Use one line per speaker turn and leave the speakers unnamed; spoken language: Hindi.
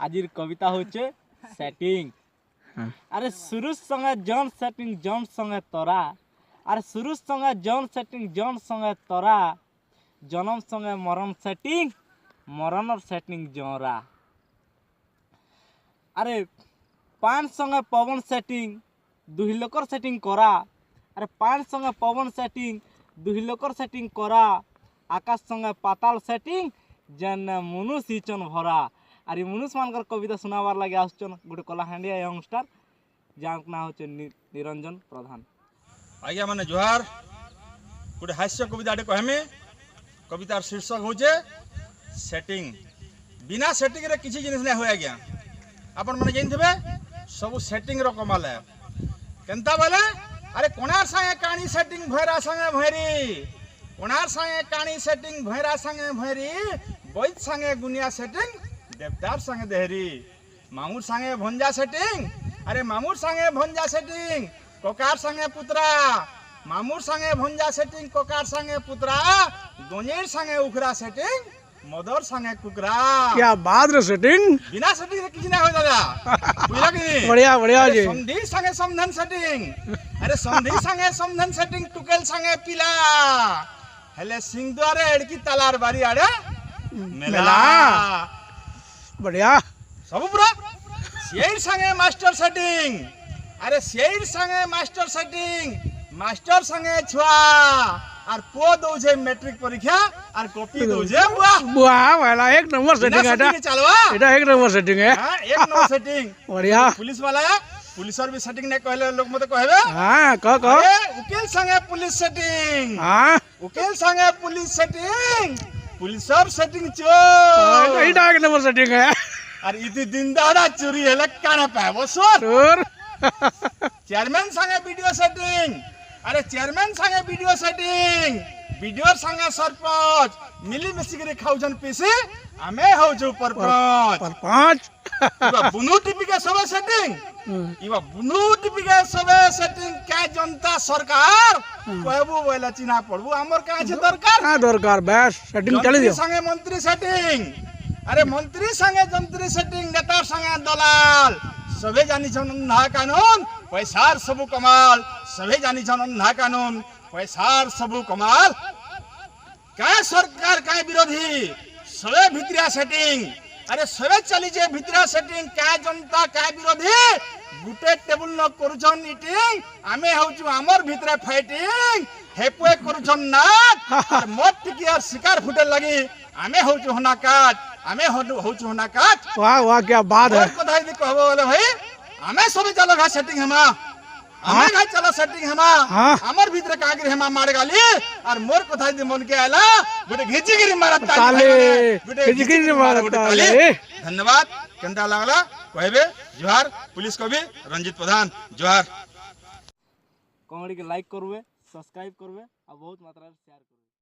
आजिर कविता होचे सेटिंग। अरे शुरू संगे जॉन सेटिंग जॉन संगे तोरा, अरे शुरू संगे जॉन सेटिंग जॉन संगे तोरा, जन्म संगे मरण सेटिंग मरण सेटिंग जोरा। अरे पान संगे पवन सेटिंग दुही लोकर सेटिंग करा, अरे पान संगे पवन सेटिंग दुही लोकर सेटिंग करा, आकाश संगे पाताल सेटिंग जन मनुष्य सिचन भरा। अरे मनुष्य मानकर कविता सुनाबार लगे आसुचन गोटे कलाहांडिया यंगस्टर जहाँ ना होचे निरंजन प्रधान।
आज्ञा माने जोहार। गोटे हास्य कविता कहमे कवितार शीर्षक होचे सेटिंग। बिना सेटिंग रे किसी जिनिस नहीं हो आज्ञा। आपण माने जानथिबे सब सेटिंग रो कमाल है केनता बोले। अरे कोणार संगे कानी सेटिंग भैरा संगे भैरी, कोणार संगे कानी सेटिंग भैरा संगे भैरी, बैद संगे गुनिया सेटिंग देवदार संगे देहरी, मामूर संगे भंजा सेटिंग, अरे मामूर संगे भंजा सेटिंग कोकार संगे पुत्रा, मामूर संगे भंजा सेटिंग कोकार संगे पुत्रा, दोनेर संगे उखरा सेटिंग मदर संगे कुकरा।
क्या बात रे सेटिंग।
बिना सेटिंग किसी नहीं हो दादा। बुझला कि नहीं?
बढ़िया बढ़िया जी।
संधि संगे समधन सेटिंग, अरे संधि संगे समधन सेटिंग टुकेल संगे पिला, हेले सिंह द्वारे एड़की तलार बारी आड़े मेला।
बढ़िया
सब पूरा शेर संगे मास्टर सेटिंग, अरे शेर संगे मास्टर सेटिंग, मास्टर संगे छुआ और पो दोजे मैट्रिक परीक्षा और कॉपी दोजे बुआ
बुआ वाला एक नंबर सेटिंग है
बिना चलवा
एटा एक नंबर सेटिंग है।
हां एक नंबर सेटिंग।
बढ़िया।
पुलिस वाला पुलिसर भी सेटिंग नहीं कहले लोग मते कहबे।
हां कह
उकील संगे पुलिस सेटिंग,
हां
उकील संगे पुलिस सेटिंग, पुलिसर सेटिंग चोर
एटा एक नंबर सेटिंग है।
और इति दिन दाड़ा चोरी हेले काने पाबो सोर। चेयरमैन संगे वीडियो सेटिंग, अरे चेयरमैन संगे वीडियो सेटिंग, वीडियो संगे सरपंच मिली मिसिकरी खाउजन पीसी आमे हो जो परपंच इबा बुनु टीपी के सबे सेटिंग, इबा बुनु टीपी के सबे सेटिंग का जनता सरकार कहबो बोला चिना पड़बो हमर का छै दरकार।
हां दरकार बस सेटिंग चली दियो।
संगे मंत्री सेटिंग, अरे मंत्री संगे जंत्री सेटिंग, नेता संगे दलाल सबे जानी छन ना कानून पैसार सबु कमाल, सबे जानी छन ना कानून पैसार सबु कमाल। काय सरकार काय विरोधी सबे भित्रिया सेटिंग, अरे सबे चली जे भित्रिया सेटिंग काय जनता काय विरोधी गुटे टेबुल न करूछन मीटिंग आमे होछु हमर भितरे फाइटिंग हेपुए करूछन नाच मत टिकियार शिकार फुटे लगी आमे होछु होना काट, आमे होछु होना काट।
वाह वाह क्या बात है।
कथा दि कहबो बोले भाई आमे सबे चलो घा सेटिंग हमा, आमे घा चलो सेटिंग हमा, हमर भीतर कागिर हमा मार गाली और मोर कथा दि मन के आला गुटे घिचिगिरी मारत ताली, गुटे घिचिगिरी मारत ताली। धन्यवाद। केंदा लागला कहबे जोहार। पुलिस कवि रंजित प्रधान जोहार।
कमेडी के लाइक करबे, सब्सक्राइब करबे और बहुत मात्रा में शेयर करबे।